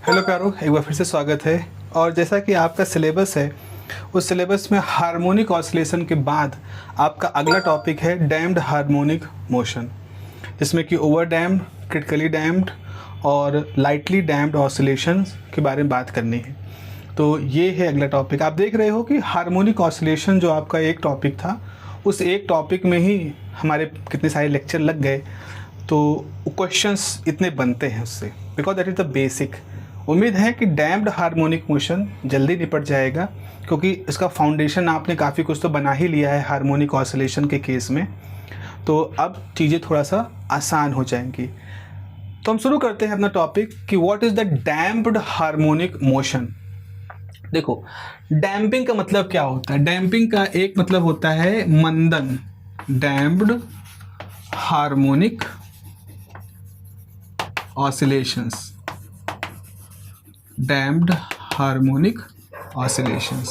Hello प्यारो, एक बार फिर से स्वागत है। और जैसा कि आपका सिलेबस है, उस सिलेबस में हार्मोनिक ऑसिलेशन के बाद आपका अगला टॉपिक है डैम्ड हार्मोनिक मोशन, जिसमें कि ओवर डैम्ड, क्रिटिकली डैम्ड और लाइटली डैम्ड ऑसिलेशन के बारे में बात करनी है। तो ये है अगला टॉपिक। आप देख रहे हो कि हार्मोनिक ऑसिलेशन जो आपका एक टॉपिक था, उस एक टॉपिक में ही हमारे कितने सारे लेक्चर लग गए। तो क्वेश्चंस इतने बनते हैं उससे, because that is the basic. उम्मीद है कि डैम्ड हार्मोनिक मोशन जल्दी निपट जाएगा, क्योंकि इसका फाउंडेशन आपने काफ़ी कुछ तो बना ही लिया है हार्मोनिक ऑसिलेशन के केस में। तो अब चीज़ें थोड़ा सा आसान हो जाएंगी। तो हम शुरू करते हैं अपना टॉपिक कि what is the damped harmonic motion. देखो, डैम्पिंग का मतलब क्या होता है? डैम्पिंग का एक मतलब होता है मंदन, damped harmonic oscillations, damped harmonic oscillations.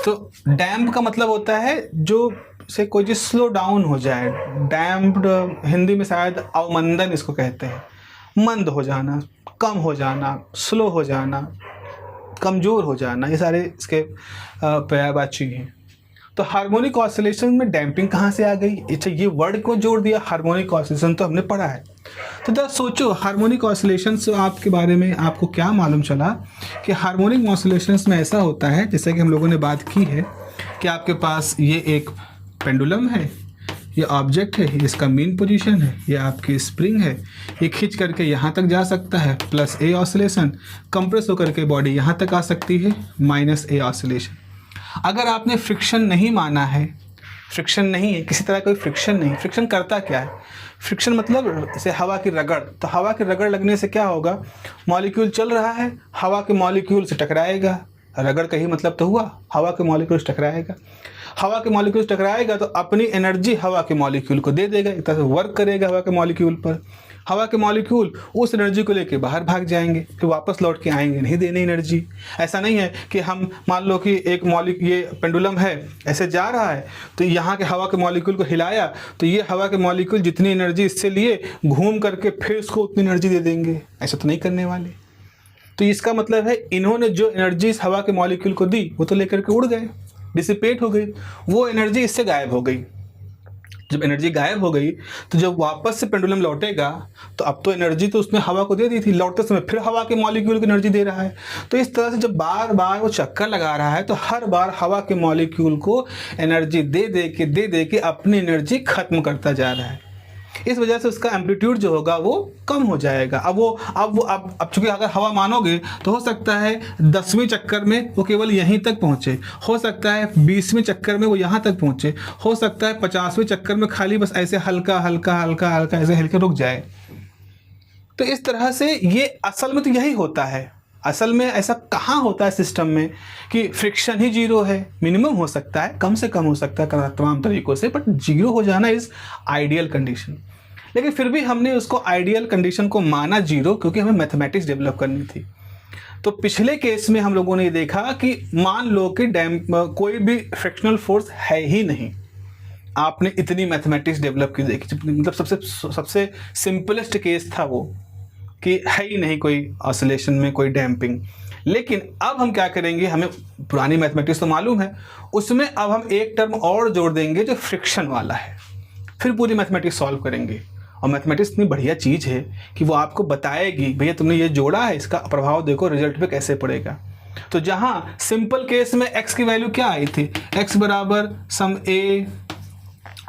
तो डैम्प का मतलब होता है जो से कोई चीज़ स्लो डाउन हो जाए। डैम्प्ड हिंदी में शायद अवमंदन इसको कहते हैं। मंद हो जाना, कम हो जाना, स्लो हो जाना, कमज़ोर हो जाना, ये सारे इसके पर्यायवाची हैं। तो हार्मोनिक ऑसिलेशन में डैम्पिंग कहाँ से आ गई? अच्छा, ये वर्ड को जोड़ दिया। हार्मोनिक ऑसिलेशन तो हमने पढ़ा है। तो जरा सोचो, हार्मोनिक ऑसिलेशन से आपके बारे में आपको क्या मालूम चला कि हार्मोनिक ऑसिलेशंस में ऐसा होता है, जैसे कि हम लोगों ने बात की है कि आपके पास ये एक पेंडुलम है, ये ऑब्जेक्ट है, इसका मेन पोजीशन है, ये आपकी स्प्रिंग है, ये खींच करके यहाँ तक जा सकता है प्लस ए ऑसिलेशन, कंप्रेस होकर के बॉडी यहाँ तक आ सकती है माइनस ए ऑसिलेशन। अगर आपने फ्रिक्शन नहीं माना है, फ्रिक्शन नहीं है, किसी तरह कोई फ्रिक्शन नहीं, फ्रिक्शन करता क्या है? फ्रिक्शन मतलब जैसे हवा की रगड़। तो हवा की रगड़ लगने से क्या होगा? मॉलिक्यूल चल रहा है, हवा के मॉलिक्यूल से टकराएगा। रगड़ का ही मतलब तो हुआ, हवा के मॉलिक्यूल से टकराएगा। हवा के मॉलिक्यूल से टकराएगा तो अपनी एनर्जी हवा के मॉलिक्यूल को दे देगा, एक तरह से वर्क करेगा हवा के मॉलिक्यूल पर। हवा के मॉलिक्यूल उस एनर्जी को लेके बाहर भाग जाएंगे, फिर वापस लौट के आएंगे नहीं देने एनर्जी। ऐसा नहीं है कि हम मान लो कि एक ये पेंडुलम है, ऐसे जा रहा है, तो यहाँ के हवा के मॉलिक्यूल को हिलाया तो ये हवा के मॉलिक्यूल जितनी एनर्जी इससे लिए घूम करके फिर उसको उतनी एनर्जी दे देंगे। ऐसा तो नहीं करने वाले। तो इसका मतलब है इन्होंने जो एनर्जी इस हवा के मॉलिक्यूल को दी वो तो लेकर के उड़ गए, डिसिपेट हो गई, वो एनर्जी इससे गायब हो गई। जब एनर्जी गायब हो गई तो जब वापस से पेंडुलम लौटेगा तो अब तो एनर्जी तो उसने हवा को दे दी थी, लौटते समय फिर हवा के मॉलिक्यूल को एनर्जी दे रहा है। तो इस तरह से जब बार बार वो चक्कर लगा रहा है तो हर बार हवा के मॉलिक्यूल को एनर्जी दे दे के अपनी एनर्जी खत्म करता जा रहा है। इस वजह से उसका एम्पलीट्यूड जो होगा वो कम हो जाएगा। अब चूंकि अगर हवा मानोगे तो हो सकता है 10वें चक्कर में वो केवल यहीं तक पहुंचे, हो सकता है 20वें चक्कर में वो यहाँ तक पहुंचे, हो सकता है 50वें चक्कर में खाली बस ऐसे हल्का हल्का हल्का हल्का ऐसे हिल के रुक जाए। तो इस तरह से ये असल में तो यही होता है। असल में ऐसा कहाँ होता है सिस्टम में कि फ्रिक्शन ही जीरो है? मिनिमम हो सकता है, कम से कम हो सकता है तमाम तरीकों से, बट जीरो हो जाना इज़ आइडियल कंडीशन। लेकिन फिर भी हमने उसको आइडियल कंडीशन को माना जीरो, क्योंकि हमें मैथमेटिक्स डेवलप करनी थी। तो पिछले केस में हम लोगों ने देखा कि मान लो कि कोई भी फ्रिक्शनल फोर्स है ही नहीं, आपने इतनी मैथमेटिक्स डेवलप की देखी, मतलब सबसे सिंपलेस्ट केस था वो कि है ही नहीं कोई ऑसिलेशन में कोई डैम्पिंग। लेकिन अब हम क्या करेंगे, हमें पुरानी मैथमेटिक्स तो मालूम है, उसमें अब हम एक टर्म और जोड़ देंगे जो फ्रिक्शन वाला है, फिर पूरी मैथमेटिक्स सॉल्व करेंगे। और मैथमेटिक्स इतनी बढ़िया चीज़ है कि वो आपको बताएगी भैया तुमने ये जोड़ा है, इसका प्रभाव देखो रिजल्ट पे कैसे पड़ेगा। तो जहाँ सिंपल केस में x की वैल्यू क्या आई थी, x बराबर some a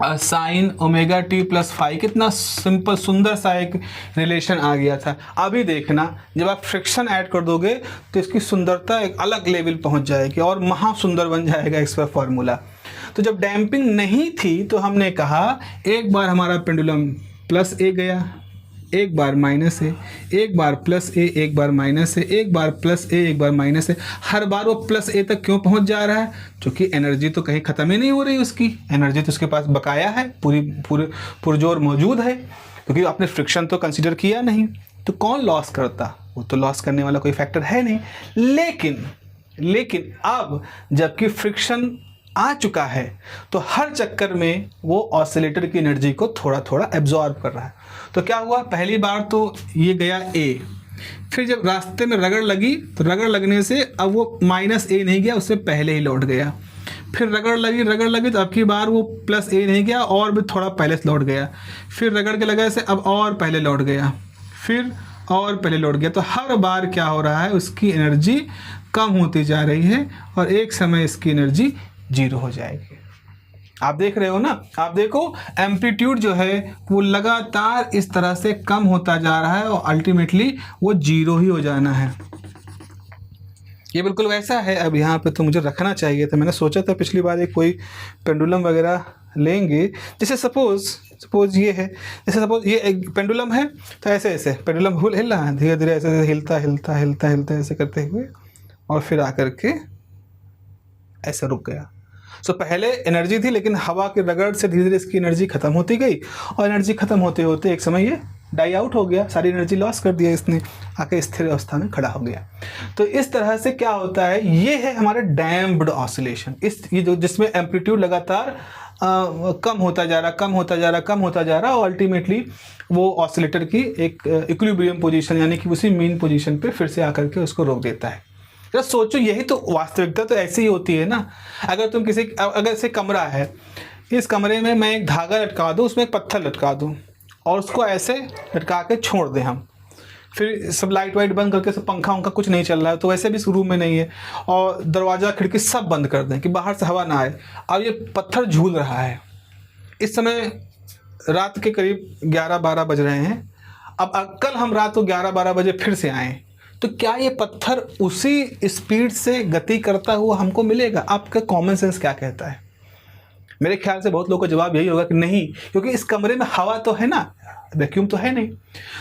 sine omega t plus phi, कितना सिंपल सुंदर सा एक रिलेशन आ गया था। अभी देखना जब आप फ्रिक्शन ऐड कर दोगे तो इसकी सुंदरता एक अलग लेवल पहुंच जाएगी और महा सुंदर बन जाएगा इसका फॉर्मूला। तो जब डैम्पिंग नहीं थी तो हमने कहा एक बार हमारा पेंडुलम प्लस ए गया, एक बार माइनस ए, एक बार प्लस ए, एक बार माइनस ए, एक बार प्लस ए, एक बार माइनस ए। हर बार वो प्लस ए तक क्यों पहुंच जा रहा है? क्योंकि एनर्जी तो कहीं ख़त्म ही नहीं हो रही, उसकी एनर्जी तो उसके पास बकाया है, पूरी पुरजोर मौजूद है, क्योंकि आपने फ्रिक्शन तो कंसिडर किया नहीं। तो कौन लॉस करता? वो तो लॉस करने वाला कोई फैक्टर है नहीं। लेकिन अब जबकि फ्रिक्शन आ चुका है तो हर चक्कर में वो ऑसिलेटर की एनर्जी को थोड़ा थोड़ा एब्जॉर्ब कर रहा है। तो क्या हुआ, पहली बार तो ये गया ए, फिर जब रास्ते में रगड़ लगी तो रगड़ लगने से अब वो -a नहीं गया, उससे पहले ही लौट गया। फिर रगड़ लगी तो अब की बार वो +a नहीं गया और भी थोड़ा पहले से लौट गया। फिर रगड़ के लगा से अब और पहले लौट गया, फिर और पहले लौट गया। तो हर बार क्या हो रहा है, उसकी एनर्जी कम होती जा रही है और एक समय इसकी एनर्जी 0 हो जाएगी। आप देख रहे हो ना, आप देखो एम्पलीट्यूड जो है वो लगातार इस तरह से कम होता जा रहा है और अल्टीमेटली वो 0 ही हो जाना है। ये बिल्कुल वैसा है। अब यहाँ पे तो मुझे रखना चाहिए था, मैंने सोचा था पिछली बार एक कोई पेंडुलम वगैरह लेंगे। जैसे सपोज ये है, जैसे सपोज ये एक पेंडुलम है, तो ऐसे पेंडुलम हिल रहा है, धीरे धीरे ऐसे हिलता ऐसे करते हुए और फिर आकर के ऐसे रुक गया। सो पहले एनर्जी थी, लेकिन हवा के रगड़ से धीरे धीरे इसकी एनर्जी खत्म होती गई और एनर्जी खत्म होते होते एक समय ये डाई आउट हो गया, सारी एनर्जी लॉस कर दिया इसने, आके स्थिर अवस्था में खड़ा हो गया। तो इस तरह से क्या होता है, ये है हमारे डैम्प्ड ऑसिलेशन। ये जो जिसमें एम्पलीट्यूड लगातार कम होता जा रहा और अल्टीमेटली वो ऑसिलेटर की एक इक्विलिब्रियम पोजीशन यानी कि उसी मीन पोजीशन पे फिर से आकर के उसको रोक देता है। तो सोचो, यही तो वास्तविकता तो ऐसी ही होती है ना। अगर तुम अगर से कमरा है, इस कमरे में मैं एक धागा लटका दूँ, उसमें एक पत्थर लटका दूँ और उसको ऐसे लटका के छोड़ दें हम, फिर सब लाइट वाइट बंद करके, सब पंखा उनका कुछ नहीं चल रहा है तो वैसे भी इस रूम में नहीं है, और दरवाज़ा खिड़की सब बंद कर दें कि बाहर से हवा ना आए। अब ये पत्थर झूल रहा है, इस समय रात के करीब 11-12 बज रहे हैं। अब कल हम रात को 11-12 बजे फिर से आएँ तो क्या ये पत्थर उसी स्पीड से गति करता हुआ हमको मिलेगा? आपका कॉमन सेंस क्या कहता है? मेरे ख्याल से बहुत लोगों का जवाब यही होगा कि नहीं, क्योंकि इस कमरे में हवा तो है ना, वैक्यूम तो है नहीं।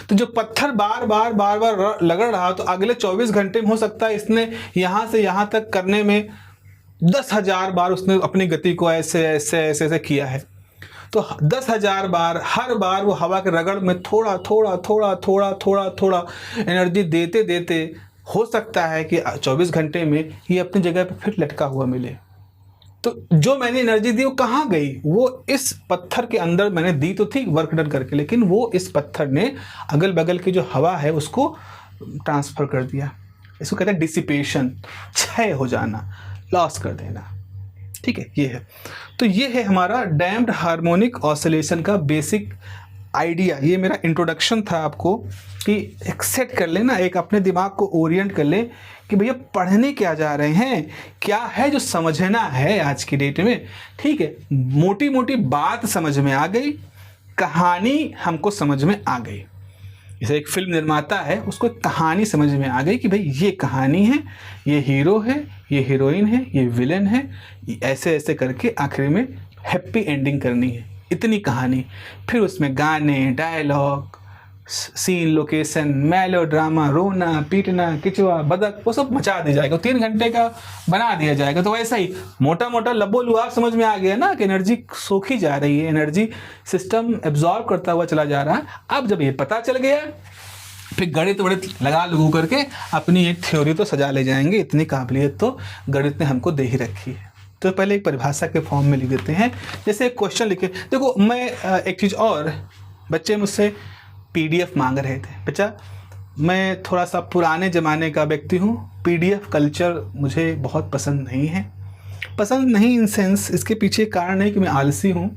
तो जो पत्थर बार बार लगड़ रहा, तो अगले 24 घंटे में हो सकता है इसने यहाँ से यहाँ तक करने में 10,000 बार उसने अपनी गति को ऐसे किया है। तो 10,000 बार, हर बार वो हवा के रगड़ में थोड़ा थोड़ा एनर्जी देते हो सकता है कि 24 घंटे में ये अपनी जगह पे फिर लटका हुआ मिले। तो जो मैंने एनर्जी दी वो कहाँ गई? वो इस पत्थर के अंदर मैंने दी तो थी वर्क डन करके, लेकिन वो इस पत्थर ने अगल बगल की जो हवा है उसको ट्रांसफ़र कर दिया। इसको कहते हैं डिसिपेशन, क्षय हो जाना, लॉस कर देना। ठीक है, ये है। तो ये है हमारा डैम्प्ड हार्मोनिक ऑसिलेशन का बेसिक आइडिया। ये मेरा इंट्रोडक्शन था आपको कि एक सेट कर लेना, एक अपने दिमाग को ओरिएंट कर ले कि भैया पढ़ने क्या जा रहे हैं, क्या है जो समझना है आज की डेट में। ठीक है, मोटी मोटी बात समझ में आ गई, कहानी हमको समझ में आ गई। जैसे एक फिल्म निर्माता है, उसको कहानी समझ में आ गई कि भाई ये कहानी है, ये हीरो है, ये हीरोइन है, ये विलेन है, ऐसे ऐसे करके आखिर में हैप्पी एंडिंग करनी है, इतनी कहानी। फिर उसमें गाने, डायलॉग, सीन, लोकेशन, मेलो ड्रामा, रोना पीटना, किचवा बदक, वो सब मचा दिया जाएगा, 3 घंटे का बना दिया जाएगा। तो वैसा ही मोटा मोटा लबो लुआब समझ में आ गया ना कि एनर्जी सोखी जा रही है, एनर्जी सिस्टम एब्जॉर्ब करता हुआ चला जा रहा है। अब जब ये पता चल गया, फिर गणित वणित लगा लगू करके अपनी एक थ्योरी तो सजा ले जाएंगे। इतनी काबिलियत तो गणित ने हमको दे ही रखी है। तो पहले एक परिभाषा के फॉर्म में लिख देते हैं। जैसे एक क्वेश्चन लिखे, देखो मैं एक चीज़ और, बच्चे मुझसे PDF मांग रहे थे। बच्चा, मैं थोड़ा सा पुराने ज़माने का व्यक्ति हूँ, PDF कल्चर मुझे बहुत पसंद नहीं है। पसंद नहीं इन सेंस, इसके पीछे कारण नहीं कि मैं आलसी हूँ,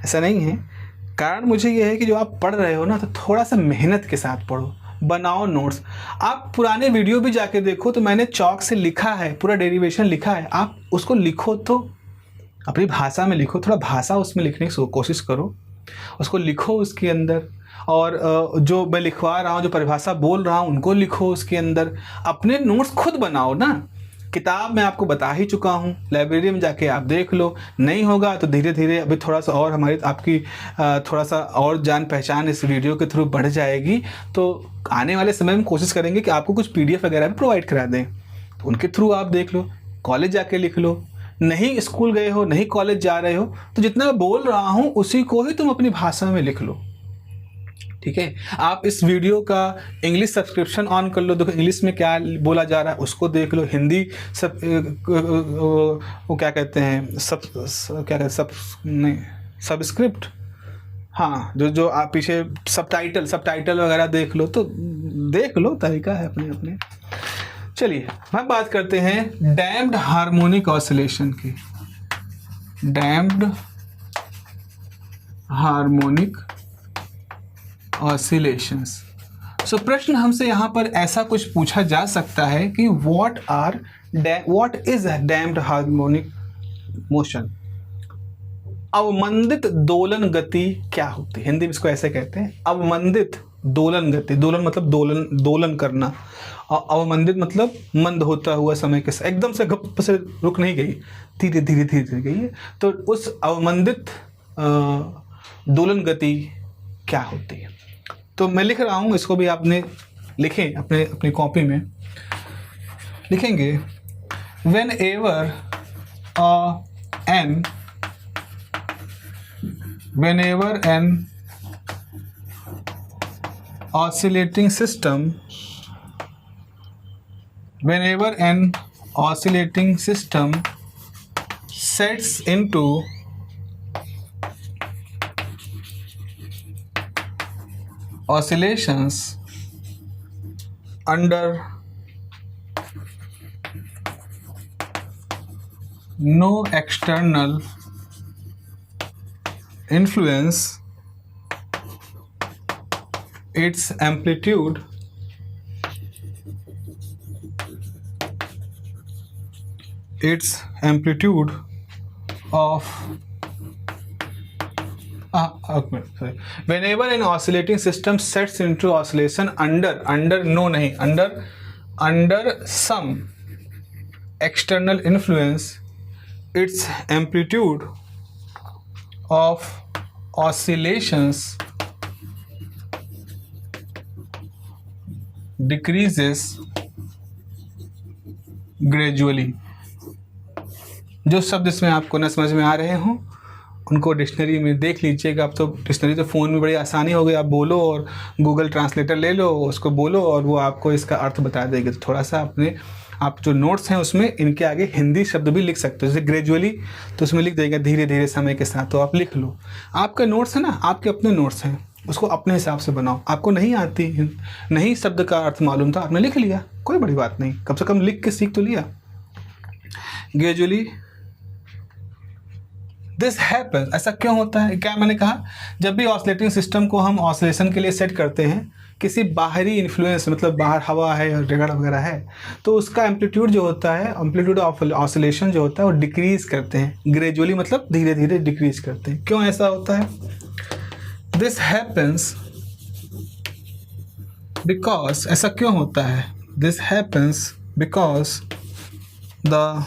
ऐसा नहीं है। कारण मुझे ये है कि जो आप पढ़ रहे हो ना, तो थोड़ा सा मेहनत के साथ पढ़ो, बनाओ नोट्स। आप पुराने वीडियो भी जाके देखो तो मैंने चौक से लिखा है, पूरा डेरिवेशन लिखा है। आप उसको लिखो तो अपनी भाषा में लिखो, थोड़ा भाषा उसमें लिखने की कोशिश करो, उसको लिखो उसके अंदर। और जो मैं लिखवा रहा हूँ, जो परिभाषा बोल रहा हूँ, उनको लिखो उसके अंदर। अपने नोट्स खुद बनाओ ना। किताब मैं आपको बता ही चुका हूँ, लाइब्रेरी में जाके आप देख लो। नहीं होगा तो धीरे धीरे अभी थोड़ा सा और हमारी आपकी थोड़ा सा और जान पहचान इस वीडियो के थ्रू बढ़ जाएगी। तो आने वाले समय में कोशिश करेंगे कि आपको कुछ PDF वगैरह भी प्रोवाइड करा दें, तो उनके थ्रू आप देख लो, कॉलेज जाके लिख लो। नहीं स्कूल गए हो, नहीं कॉलेज जा रहे हो, तो जितना मैं बोल रहा हूँ उसी को ही तुम अपनी भाषा में लिख लो। ठीक है, आप इस वीडियो का इंग्लिश सब्सक्रिप्शन ऑन कर लो, देखो इंग्लिश में क्या बोला जा रहा है उसको देख लो। हिंदी सब वो क्या कहते हैं, सब्सक्रिप्ट, हाँ, जो जो आप पीछे सबटाइटल वगैरह देख लो, तो देख लो, तरीका है अपने अपने। चलिए हम बात करते हैं डैम्प्ड हार्मोनिक ऑसिलेशन की। Damped harmonic oscillations. सो प्रश्न हमसे यहाँ पर ऐसा कुछ पूछा जा सकता है कि what is damped harmonic motion? अवमंदित दोलन गति क्या होती है? हिंदी में इसको ऐसे कहते हैं, अवमंदित दोलन गति। दोलन मतलब दोलन करना, और अवमंदित मतलब मंद होता हुआ समय के साथ, एकदम से गप से रुक नहीं गई, धीरे धीरे धीरे धीरे गई है। तो उस अवमंदित दोलन गति क्या होती है? तो मैं लिख रहा हूँ, इसको भी आपने लिखें अपनी कॉपी में। लिखेंगे whenever an oscillating system sets into oscillations under no external influence, its amplitude of whenever an oscillating system sets into oscillation under some external influence, its amplitude of oscillations decreases gradually। जो शब्द इसमें आपको न समझ में आ रहे हों उनको डिक्शनरी में देख लीजिएगा। अब तो डिक्शनरी तो फ़ोन में बड़ी आसानी हो गई, आप बोलो और गूगल ट्रांसलेटर ले लो, उसको बोलो और वो आपको इसका अर्थ बता देगी। तो थोड़ा सा आप जो नोट्स हैं उसमें इनके आगे हिंदी शब्द भी लिख सकते हो, जैसे ग्रेजुअली तो उसमें लिख देगा धीरे धीरे समय के साथ, तो आप लिख लो। आपके नोट्स है ना, आपके अपने नोट्स हैं, उसको अपने हिसाब से बनाओ। आपको नहीं आती, नहीं शब्द का अर्थ मालूम था, आपने लिख लिया, कोई बड़ी बात नहीं, कम से कम लिख के सीख तो लिया। ग्रेजुअली दिस हैपन्स, ऐसा क्यों होता है? क्या मैंने कहा, जब भी ऑसिलेटिंग सिस्टम को हम ऑसिलेशन के लिए सेट करते हैं, किसी बाहरी इन्फ्लुएंस, मतलब बाहर हवा है या रगड़ वगैरह है, तो उसका एम्पलीट्यूड जो होता है, एम्पलीट्यूड ऑफ ऑसिलेशन जो होता है वो डिक्रीज करते हैं। ग्रेजुअली मतलब धीरे धीरे डिक्रीज करते हैं। क्यों ऐसा होता है? दिस हैपन्स बिकॉज, ऐसा क्यों होता है? This happens because the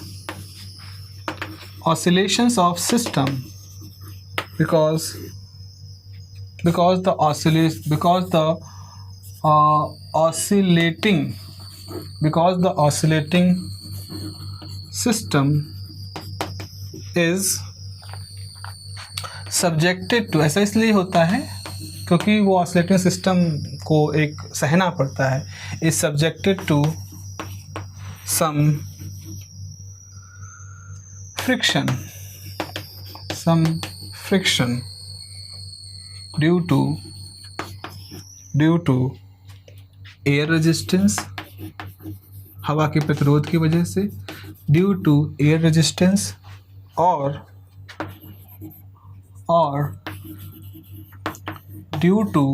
oscillations of system because the oscillating system is subjected to, ऐसा इसलिए होता है क्योंकि वो ऑसिलेटिंग सिस्टम को एक सहना पड़ता है, is subjected to some friction due to air resistance, हवा के प्रतिरोध की वजह से, due to air resistance और due to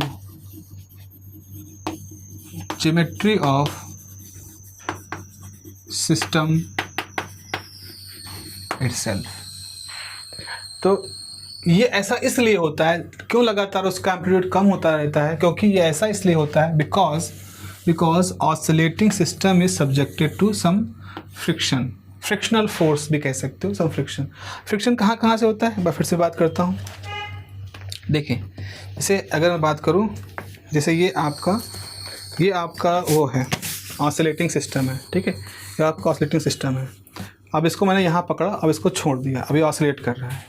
geometry of system itself। तो ये ऐसा इसलिए होता है, क्यों लगातार उसका एम्पलीट्यूड कम होता रहता है? क्योंकि ये ऐसा इसलिए होता है because oscillating system is subjected to some friction, frictional force भी कह सकते हो, सम फ्रिक्शन कहाँ से होता है? मैं फिर से बात करता हूँ। देखें, जैसे अगर मैं बात करूँ, जैसे ये आपका वो है ऑसिलेटिंग सिस्टम है, ठीक है, ये आपका ऑसिलेटिंग सिस्टम है। अब इसको मैंने यहाँ पकड़ा, अब इसको छोड़ दिया, अभी ऑसिलेट कर रहा है।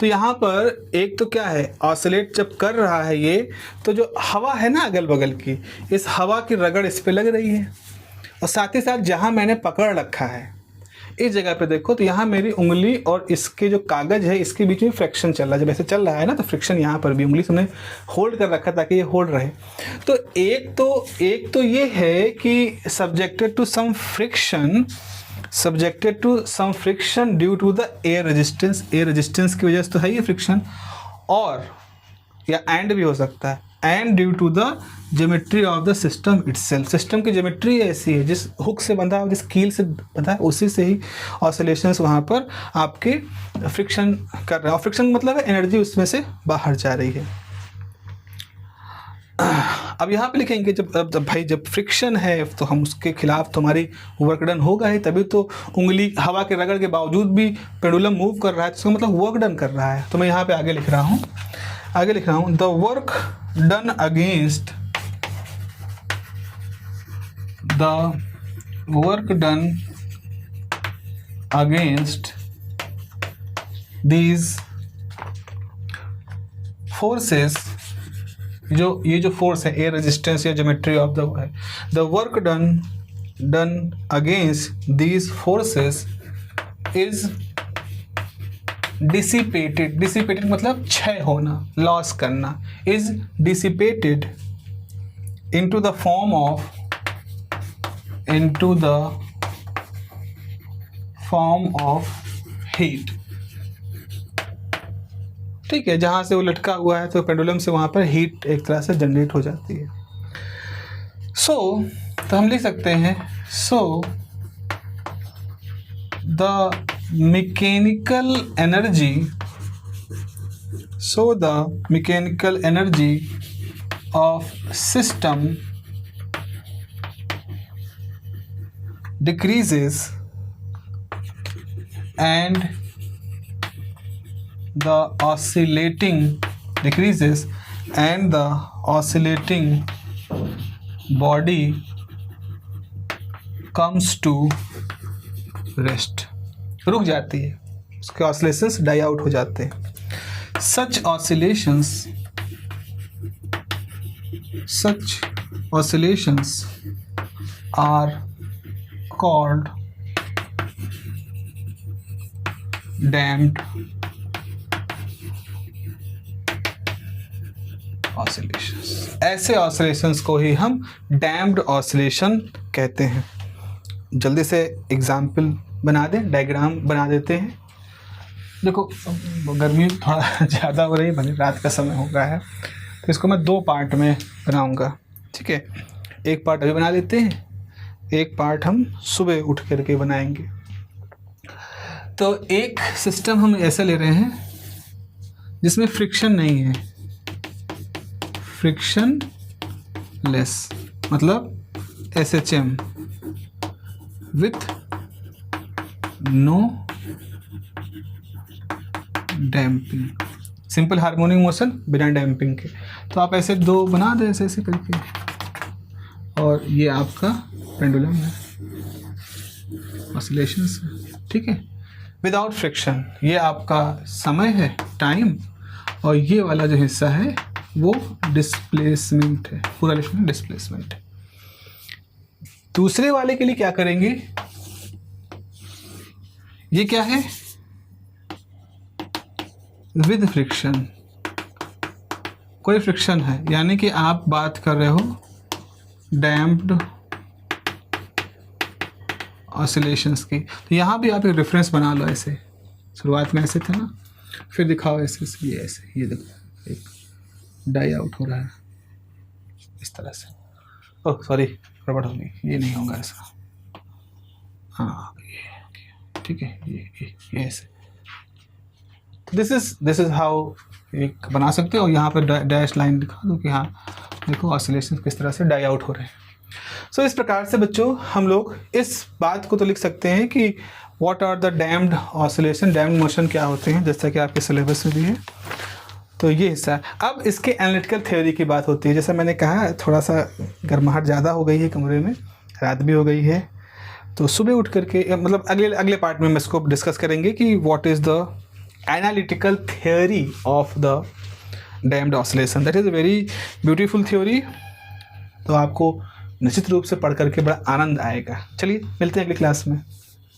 तो यहाँ पर एक तो क्या है, ऑसिलेट जब कर रहा है ये, तो जो हवा है ना अगल बगल की, इस हवा की रगड़ इस पे लग रही है, और साथ ही साथ जहाँ मैंने पकड़ रखा है इस जगह पे देखो तो यहाँ मेरी उंगली और इसके जो कागज है इसके बीच में फ्रिक्शन चल रहा है। जब ऐसे चल रहा है ना तो फ्रिक्शन यहाँ पर भी, उंगली से हमने होल्ड कर रखा ताकि ये होल्ड रहे। तो एक तो ये है कि subjected to some friction due to the air resistance की वजह से तो है ये फ्रिक्शन, और या एंड भी हो सकता है, and due to the geometry of the system itself. System की ज्योमेट्री ऐसी है, जिस हुक से बंधा है, जिस कील से बंधा है, उसी से ही ऑसिलेशंस वहाँ पर आपके फ्रिक्शन कर रहे हैं। और फ्रिक्शन मतलब है एनर्जी उसमें से बाहर जा रही है। अब यहाँ पे लिखेंगे जब फ्रिक्शन है तो हम उसके खिलाफ तो हमारी वर्क डन होगा ही, तभी तो उंगली हवा के रगड़ के बावजूद भी पेंडुलम मूव कर रहा है, तो इसका मतलब वर्क डन कर रहा है। तो मैं यहाँ पे आगे लिख रहा हूँ the work done against these forces, ये जो फोर्स है एयर रेजिस्टेंस या geometry of the work done against these forces is dissipated मतलब क्षय होना, लॉस करना, is dissipated into the form of heat। ठीक है, जहाँ से वो लटका हुआ है तो पेंडुलम से वहाँ पर हीट एक तरह से जनरेट हो जाती है। तो हम लिख सकते हैं the mechanical energy of system decreases and the oscillating body comes to rest, रुक जाती है, उसके ऑसिलेशंस डाई आउट हो जाते हैं। such oscillations are called damped oscillations। ऐसे ऑसिलेशंस को ही हम डैम्प्ड ऑसिलेशन कहते हैं। जल्दी से एग्जाम्पल बना दें, डायग्राम बना देते हैं। देखो गर्मी थोड़ा ज़्यादा हो रही है, भले रात का समय हो गया है, तो इसको मैं दो पार्ट में बनाऊंगा। ठीक है, एक पार्ट अभी बना लेते हैं, एक पार्ट हम सुबह उठ करके बनाएंगे। तो एक सिस्टम हम ऐसा ले रहे हैं जिसमें फ्रिक्शन नहीं है, फ्रिक्शन लेस मतलब SHM with no damping, simple harmonic motion बिना डैम्पिंग के। तो आप ऐसे दो बना दें ऐसे करके, और ये आपका पेंडुलम है, ऑसिलेशंस है। ठीक है, विदाउट फ्रिक्शन। ये आपका समय है, टाइम, और ये वाला जो हिस्सा है वो डिस्प्लेसमेंट है, पूरा डिस्प्लेसमेंट है। दूसरे वाले के लिए क्या करेंगे, ये क्या है, विद फ्रिक्शन, कोई फ्रिक्शन है, यानी कि आप बात कर रहे हो डैम्प्ड ऑसिलेशंस की। तो यहाँ भी आप एक रेफरेंस बना लो, ऐसे शुरुआत में ऐसे थे ना, फिर दिखाओ ऐसे, ये ऐसे, ये देखो एक डाई आउट हो रहा है इस तरह से। ओह सॉरी, गड़बड़ हो गई, ये नहीं होगा ऐसा। हाँ ये ठीक है, ये ऐसे। दिस इज हाउ एक बना सकते हो। यहाँ पर डैश लाइन दिखा दो कि हाँ देखो ऑसिलेशन किस तरह से डाई आउट हो रहे हैं। सो इस प्रकार से बच्चों हम लोग इस बात को तो लिख सकते हैं कि what are the damped oscillation, damped motion क्या होते हैं, जैसा कि आपके सिलेबस में भी है। तो ये हिस्सा है। अब इसके एनालिटिकल थ्योरी की बात होती है। जैसा मैंने कहा थोड़ा सा गर्माहट ज़्यादा हो गई है कमरे में, रात भी हो गई है, तो सुबह उठ करके मतलब अगले पार्ट में हम इसको डिस्कस करेंगे कि what is the analytical theory of the damped oscillation. That is a very beautiful theory. तो आपको निश्चित रूप से पढ़ करके बड़ा आनंद आएगा। चलिए मिलते हैं अगली क्लास में।